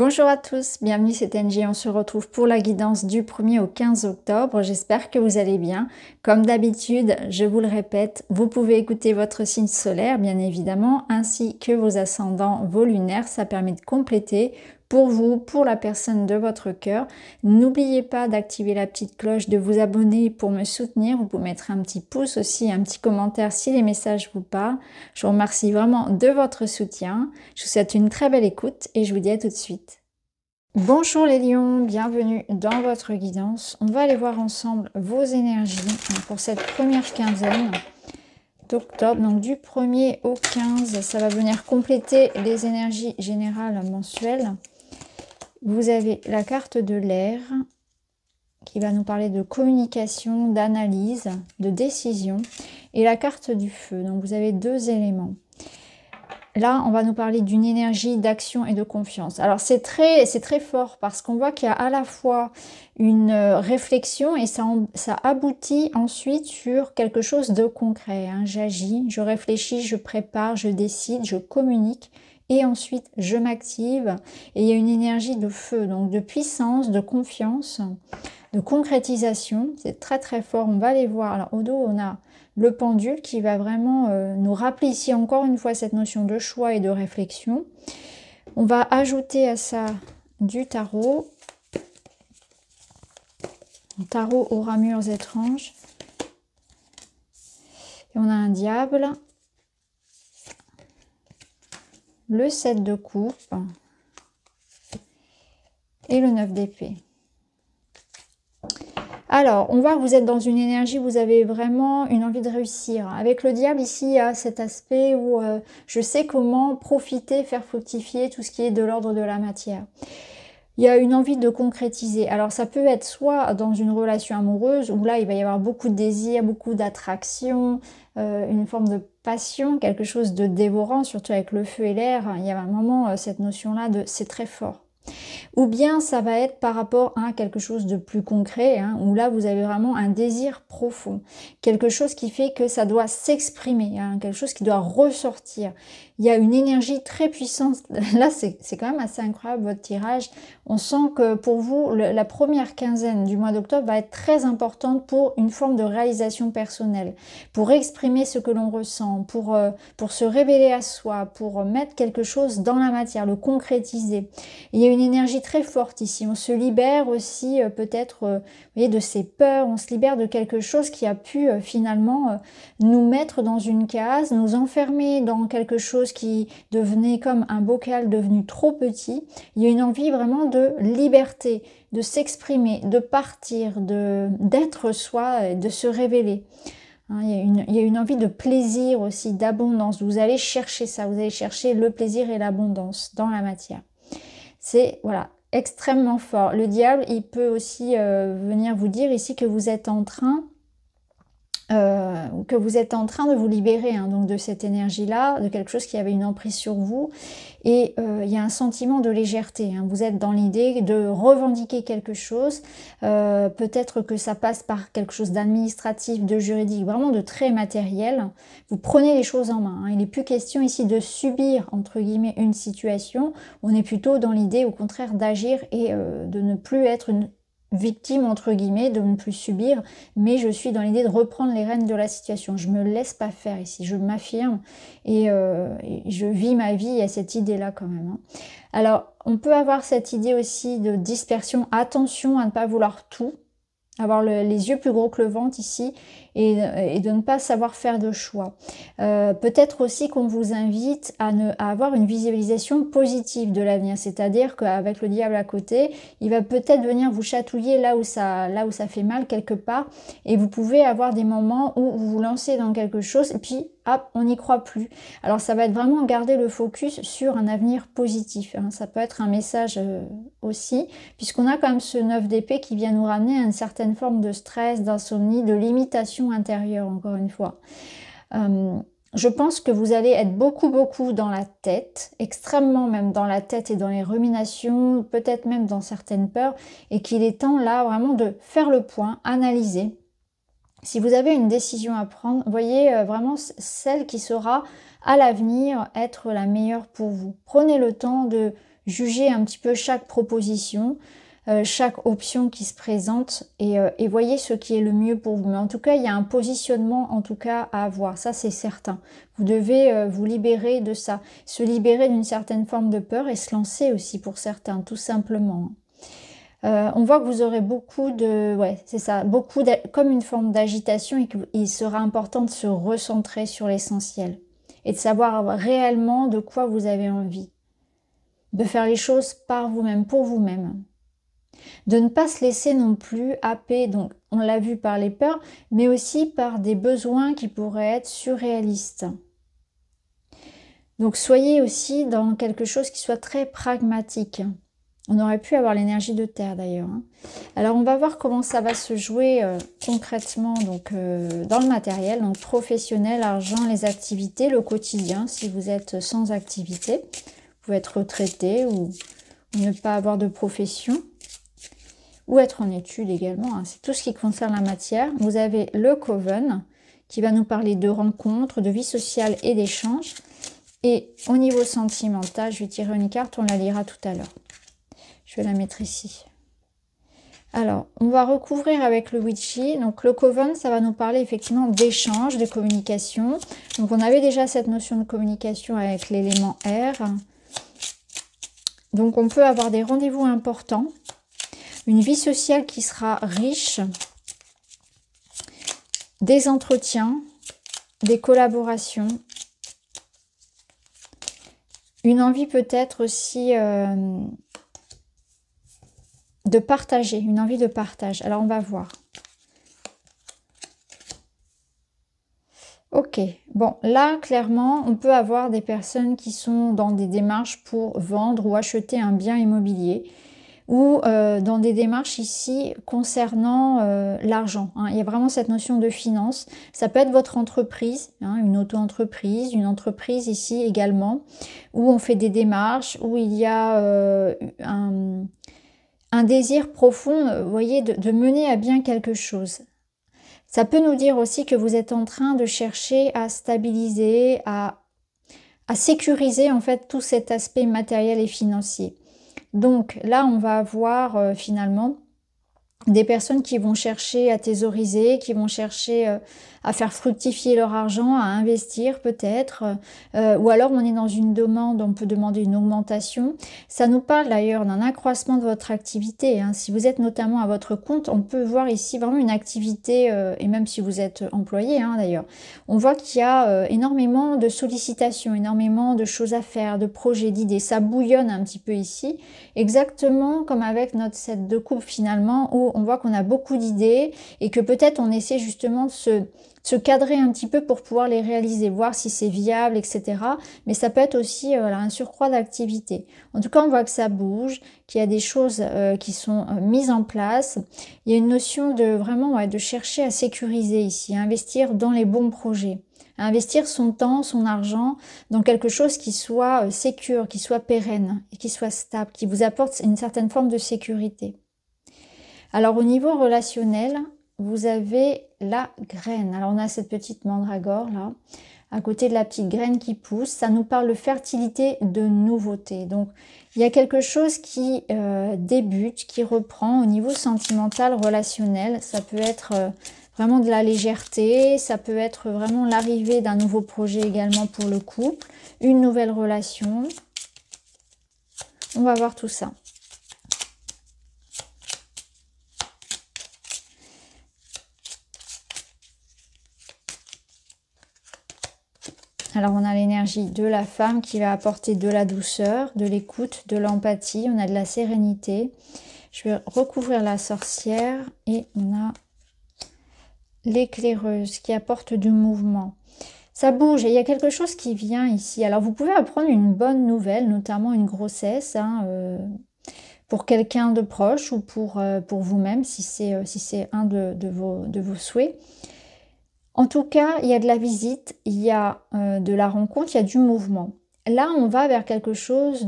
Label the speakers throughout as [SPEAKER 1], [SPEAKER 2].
[SPEAKER 1] Bonjour à tous, bienvenue, c'est NG, on se retrouve pour la guidance du 1er au 15 octobre, j'espère que vous allez bien. Comme d'habitude, je vous le répète, vous pouvez écouter votre signe solaire bien évidemment, ainsi que vos ascendants, vos lunaires, ça permet de compléter pour vous, pour la personne de votre cœur. N'oubliez pas d'activer la petite cloche, de vous abonner pour me soutenir, vous pouvez mettre un petit pouce aussi, un petit commentaire si les messages vous parlent. Je vous remercie vraiment de votre soutien, je vous souhaite une très belle écoute et je vous dis à tout de suite. Bonjour les lions, bienvenue dans votre guidance. On va aller voir ensemble vos énergies pour cette première quinzaine d'octobre. Donc du 1er au 15, ça va venir compléter les énergies générales mensuelles. Vous avez la carte de l'air qui va nous parler de communication, d'analyse, de décision. Et la carte du feu, donc vous avez deux éléments. Là, on va nous parler d'une énergie d'action et de confiance. Alors, c'est très fort parce qu'on voit qu'il y a à la fois une réflexion et ça aboutit ensuite sur quelque chose de concret. Hein. J'agis, je réfléchis, je prépare, je décide, je communique et ensuite je m'active. Et il y a une énergie de feu, donc de puissance, de confiance, de concrétisation. C'est très fort. On va aller voir. Alors, au dos, on a le pendule qui va vraiment nous rappeler ici encore une fois cette notion de choix et de réflexion. On va ajouter à ça du tarot. Un tarot aux ramures étranges. Et on a un diable. Le 7 de coupe. Et le 9 d'épée. Alors, on voit que vous êtes dans une énergie, vous avez vraiment une envie de réussir. Avec le diable, ici, il y a cet aspect où je sais comment profiter, faire fructifier tout ce qui est de l'ordre de la matière. Il y a une envie de concrétiser. Alors, ça peut être soit dans une relation amoureuse, où là, il va y avoir beaucoup de désir, beaucoup d'attraction, une forme de passion, quelque chose de dévorant, surtout avec le feu et l'air. Il y a un moment, cette notion-là, c'est très fort. Ou bien ça va être par rapport à quelque chose de plus concret, hein, où là vous avez vraiment un désir profond, quelque chose qui fait que ça doit s'exprimer, hein, quelque chose qui doit ressortir. Il y a une énergie très puissante, là c'est quand même assez incroyable votre tirage. On sent que pour vous, la première quinzaine du mois d'octobre va être très importante pour une forme de réalisation personnelle, pour exprimer ce que l'on ressent, pour se révéler à soi, pour mettre quelque chose dans la matière, le concrétiser. Il y a une énergie très forte ici, on se libère aussi peut-être vous voyez, de ses peurs, on se libère de quelque chose qui a pu finalement nous mettre dans une case, nous enfermer dans quelque chose qui devenait comme un bocal devenu trop petit. Il y a une envie vraiment de liberté, de s'exprimer, de partir, d'être soi, de se révéler. Hein, il y a une envie de plaisir aussi, d'abondance. Vous allez chercher ça, vous allez chercher le plaisir et l'abondance dans la matière. C'est voilà, extrêmement fort. Le diable, il peut aussi venir vous dire ici que vous êtes en train de vous libérer hein, donc de cette énergie-là, de quelque chose qui avait une emprise sur vous. Et il y a un sentiment de légèreté. Hein. Vous êtes dans l'idée de revendiquer quelque chose. Peut-être que ça passe par quelque chose d'administratif, de juridique, vraiment de très matériel. Vous prenez les choses en main. Hein. Il n'est plus question ici de subir, entre guillemets, une situation. On est plutôt dans l'idée, au contraire, d'agir et de ne plus être une victime entre guillemets, de ne plus subir, mais je suis dans l'idée de reprendre les rênes de la situation. Je me laisse pas faire ici, je m'affirme et je vis ma vie à cette idée-là quand même. Hein. Alors, on peut avoir cette idée aussi de dispersion. Attention à ne pas vouloir tout, avoir les yeux plus gros que le ventre ici et de ne pas savoir faire de choix. Peut-être aussi qu'on vous invite à avoir une visualisation positive de l'avenir, c'est-à-dire qu'avec le diable à côté, il va peut-être venir vous chatouiller là où ça fait mal quelque part et vous pouvez avoir des moments où vous vous lancez dans quelque chose et puis hop, on n'y croit plus. Alors ça va être vraiment garder le focus sur un avenir positif. Hein. Ça peut être un message aussi, puisqu'on a quand même ce 9 d'épée qui vient nous ramener à une certaine forme de stress, d'insomnie, de limitation intérieure, encore une fois. Je pense que vous allez être beaucoup dans la tête, extrêmement même dans la tête et dans les ruminations, peut-être même dans certaines peurs, et qu'il est temps là vraiment de faire le point, analyser. Si vous avez une décision à prendre, voyez vraiment celle qui sera à l'avenir être la meilleure pour vous. Prenez le temps de jugez un petit peu chaque proposition, chaque option qui se présente et voyez ce qui est le mieux pour vous. Mais en tout cas, il y a un positionnement en tout cas à avoir, ça c'est certain. Vous devez vous libérer de ça, se libérer d'une certaine forme de peur et se lancer aussi pour certains, tout simplement. On voit que vous aurez beaucoup de... Ouais, c'est ça, comme une forme d'agitation et qu'il sera important de se recentrer sur l'essentiel et de savoir réellement de quoi vous avez envie. De faire les choses par vous-même, pour vous-même. De ne pas se laisser non plus happer, donc on l'a vu par les peurs, mais aussi par des besoins qui pourraient être surréalistes. Donc soyez aussi dans quelque chose qui soit très pragmatique. On aurait pu avoir l'énergie de terre d'ailleurs. Alors on va voir comment ça va se jouer concrètement donc, dans le matériel, donc professionnel, argent, les activités, le quotidien si vous êtes sans activité. Vous pouvez être retraité ou ne pas avoir de profession. Ou être en études également, hein. C'est tout ce qui concerne la matière. Vous avez le Coven qui va nous parler de rencontres, de vie sociale et d'échanges. Et au niveau sentimental, je vais tirer une carte, on la lira tout à l'heure. Je vais la mettre ici. Alors, on va recouvrir avec le Witchy. Donc le Coven, ça va nous parler effectivement d'échanges, de communication. Donc on avait déjà cette notion de communication avec l'élément air. Donc on peut avoir des rendez-vous importants. Une vie sociale qui sera riche, des entretiens, des collaborations, une envie peut-être aussi de partager, une envie de partage. Alors on va voir. Ok, bon là clairement on peut avoir des personnes qui sont dans des démarches pour vendre ou acheter un bien immobilier. Ou dans des démarches ici concernant l'argent. Hein. Il y a vraiment cette notion de finance. Ça peut être votre entreprise, hein, une auto-entreprise, une entreprise ici également, où on fait des démarches, où il y a un désir profond, vous voyez, de mener à bien quelque chose. Ça peut nous dire aussi que vous êtes en train de chercher à stabiliser, à sécuriser en fait tout cet aspect matériel et financier. Donc là, on va avoir finalement des personnes qui vont chercher à thésauriser, qui vont chercher à faire fructifier leur argent, à investir peut-être, ou alors on est dans une demande, on peut demander une augmentation. Ça nous parle d'ailleurs d'un accroissement de votre activité. Hein. Si vous êtes notamment à votre compte, on peut voir ici vraiment une activité, et même si vous êtes employé hein, d'ailleurs, on voit qu'il y a énormément de sollicitations, énormément de choses à faire, de projets, d'idées. Ça bouillonne un petit peu ici, exactement comme avec notre set de coupe finalement, où on voit qu'on a beaucoup d'idées et que peut-être on essaie justement de se cadrer un petit peu pour pouvoir les réaliser, voir si c'est viable, etc. Mais ça peut être aussi voilà, un surcroît d'activité. En tout cas, on voit que ça bouge, qu'il y a des choses qui sont mises en place. Il y a une notion de vraiment ouais, de chercher à sécuriser ici, à investir dans les bons projets, à investir son temps, son argent dans quelque chose qui soit sécure, qui soit pérenne et qui soit stable, qui vous apporte une certaine forme de sécurité. Alors au niveau relationnel, vous avez la graine. Alors on a cette petite mandragore là, à côté de la petite graine qui pousse. Ça nous parle de fertilité, de nouveauté. Donc il y a quelque chose qui débute, qui reprend au niveau sentimental, relationnel. Ça peut être vraiment de la légèreté, ça peut être vraiment l'arrivée d'un nouveau projet également pour le couple, une nouvelle relation. On va voir tout ça. Alors on a l'énergie de la femme qui va apporter de la douceur, de l'écoute, de l'empathie, on a de la sérénité. Je vais recouvrir la sorcière et on a l'éclaireuse qui apporte du mouvement. Ça bouge et il y a quelque chose qui vient ici. Alors vous pouvez apprendre une bonne nouvelle, notamment une grossesse, hein, pour quelqu'un de proche ou pour vous-même, si c'est un de vos souhaits. En tout cas, il y a de la visite, il y a de la rencontre, il y a du mouvement. là, on va vers quelque chose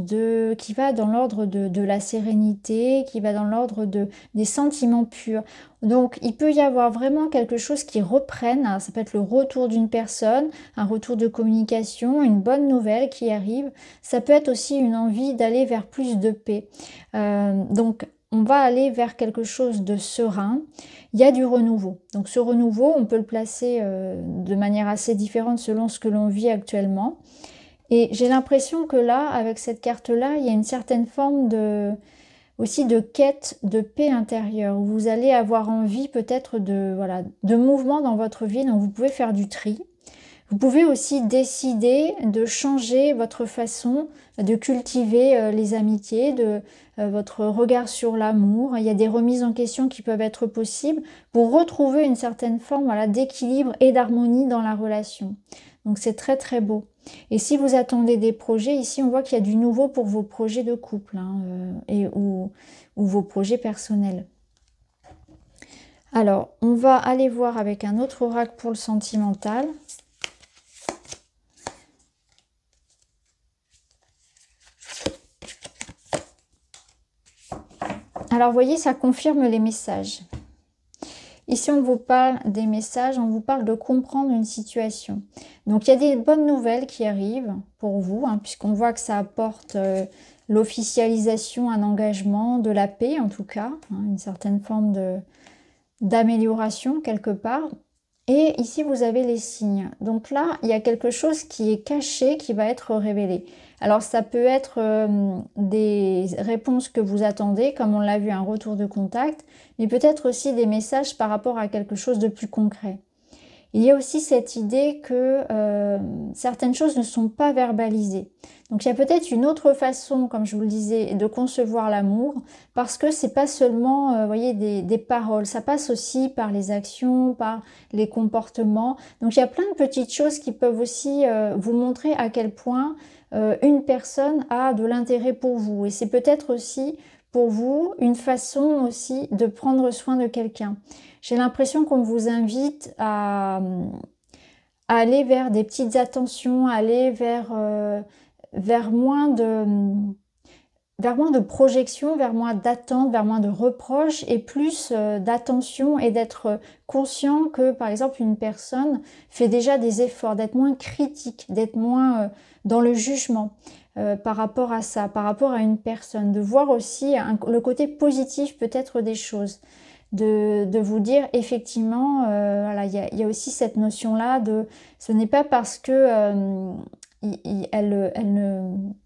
[SPEAKER 1] qui va dans l'ordre de la sérénité, qui va dans l'ordre des sentiments purs. Donc, il peut y avoir vraiment quelque chose qui reprenne. Alors, ça peut être le retour d'une personne, un retour de communication, une bonne nouvelle qui arrive. Ça peut être aussi une envie d'aller vers plus de paix. Donc, on va aller vers quelque chose de serein. Il y a du renouveau. Donc, ce renouveau, on peut le placer de manière assez différente selon ce que l'on vit actuellement. Et j'ai l'impression que là, avec cette carte-là, il y a une certaine forme aussi de quête de paix intérieure, où vous allez avoir envie peut-être de mouvement dans votre vie, donc vous pouvez faire du tri. Vous pouvez aussi décider de changer votre façon de cultiver les amitiés, votre regard sur l'amour. Il y a des remises en question qui peuvent être possibles pour retrouver une certaine forme d'équilibre et d'harmonie dans la relation. Donc c'est très très beau. Et si vous attendez des projets, ici on voit qu'il y a du nouveau pour vos projets de couple ou vos projets personnels. Alors, on va aller voir avec un autre oracle pour le sentimental. Alors, vous voyez, ça confirme les messages. Ici, on vous parle des messages, on vous parle de comprendre une situation. Donc, il y a des bonnes nouvelles qui arrivent pour vous, puisqu'on voit que ça apporte l'officialisation, un engagement, de la paix en tout cas, une certaine forme d'amélioration quelque part. Et ici, vous avez les signes. Donc là, il y a quelque chose qui est caché, qui va être révélé. Alors, ça peut être des réponses que vous attendez, comme on l'a vu, un retour de contact, mais peut-être aussi des messages par rapport à quelque chose de plus concret. Il y a aussi cette idée que certaines choses ne sont pas verbalisées. Donc il y a peut-être une autre façon, comme je vous le disais, de concevoir l'amour, parce que c'est pas seulement, voyez, des paroles, ça passe aussi par les actions, par les comportements. Donc il y a plein de petites choses qui peuvent aussi vous montrer à quel point une personne a de l'intérêt pour vous. Et c'est peut-être aussi pour vous une façon aussi de prendre soin de quelqu'un. J'ai l'impression qu'on vous invite à aller vers des petites attentions, à aller vers moins de projection, vers moins d'attente, vers moins de reproches et plus d'attention et d'être conscient que, par exemple, une personne fait déjà des efforts, d'être moins critique, d'être moins dans le jugement par rapport à ça, par rapport à une personne, de voir aussi le côté positif peut-être des choses. De vous dire effectivement, voilà, il y a aussi cette notion-là de ce n'est pas parce que elle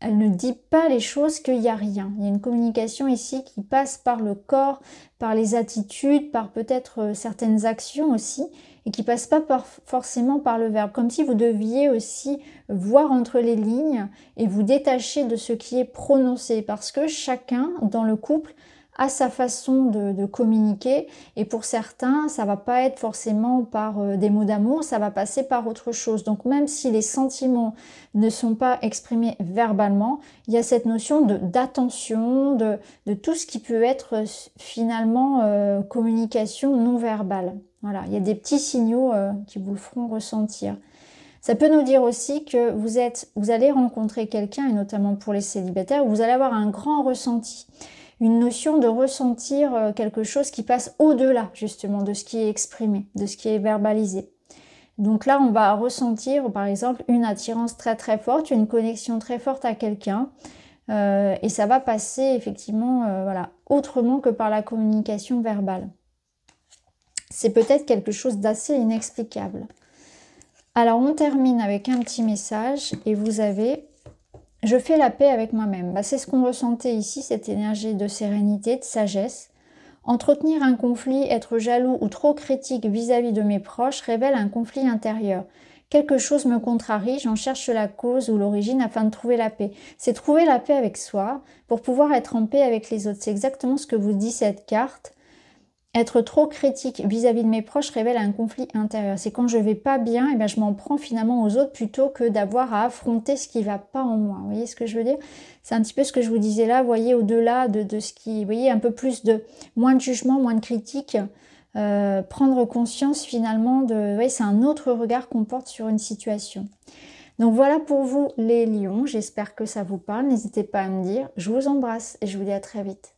[SPEAKER 1] ne dit pas les choses qu'il n'y a rien. Il y a une communication ici qui passe par le corps, par les attitudes, par peut-être certaines actions aussi, et qui passe pas forcément par le verbe. Comme si vous deviez aussi voir entre les lignes et vous détacher de ce qui est prononcé, parce que chacun dans le couple a sa façon de communiquer, et pour certains ça va pas être forcément par des mots d'amour, ça va passer par autre chose. Donc même si les sentiments ne sont pas exprimés verbalement, il y a cette notion d'attention, de tout ce qui peut être finalement communication non verbale. Voilà, il y a des petits signaux qui vous le feront ressentir. Ça peut nous dire aussi que vous allez rencontrer quelqu'un, et notamment pour les célibataires, où vous allez avoir un grand ressenti. Une notion de ressentir quelque chose qui passe au-delà justement de ce qui est exprimé, de ce qui est verbalisé. Donc là, on va ressentir par exemple une attirance très très forte, une connexion très forte à quelqu'un et ça va passer effectivement voilà, autrement que par la communication verbale. C'est peut-être quelque chose d'assez inexplicable. Alors on termine avec un petit message et vous avez... Je fais la paix avec moi-même. C'est ce qu'on ressentait ici, cette énergie de sérénité, de sagesse. Entretenir un conflit, être jaloux ou trop critique vis-à-vis de mes proches révèle un conflit intérieur. Quelque chose me contrarie, j'en cherche la cause ou l'origine afin de trouver la paix. C'est trouver la paix avec soi pour pouvoir être en paix avec les autres. C'est exactement ce que vous dit cette carte. Être trop critique vis-à-vis de mes proches révèle un conflit intérieur. C'est quand je vais pas bien, et bien je m'en prends finalement aux autres plutôt que d'avoir à affronter ce qui va pas en moi. Vous voyez ce que je veux dire? C'est un petit peu ce que je vous disais là. Vous voyez, au-delà de ce qui... Vous voyez, un peu plus moins de jugement, moins de critique. Prendre conscience finalement de... Vous voyez, c'est un autre regard qu'on porte sur une situation. Donc voilà pour vous les lions, j'espère que ça vous parle, n'hésitez pas à me dire. Je vous embrasse et je vous dis à très vite.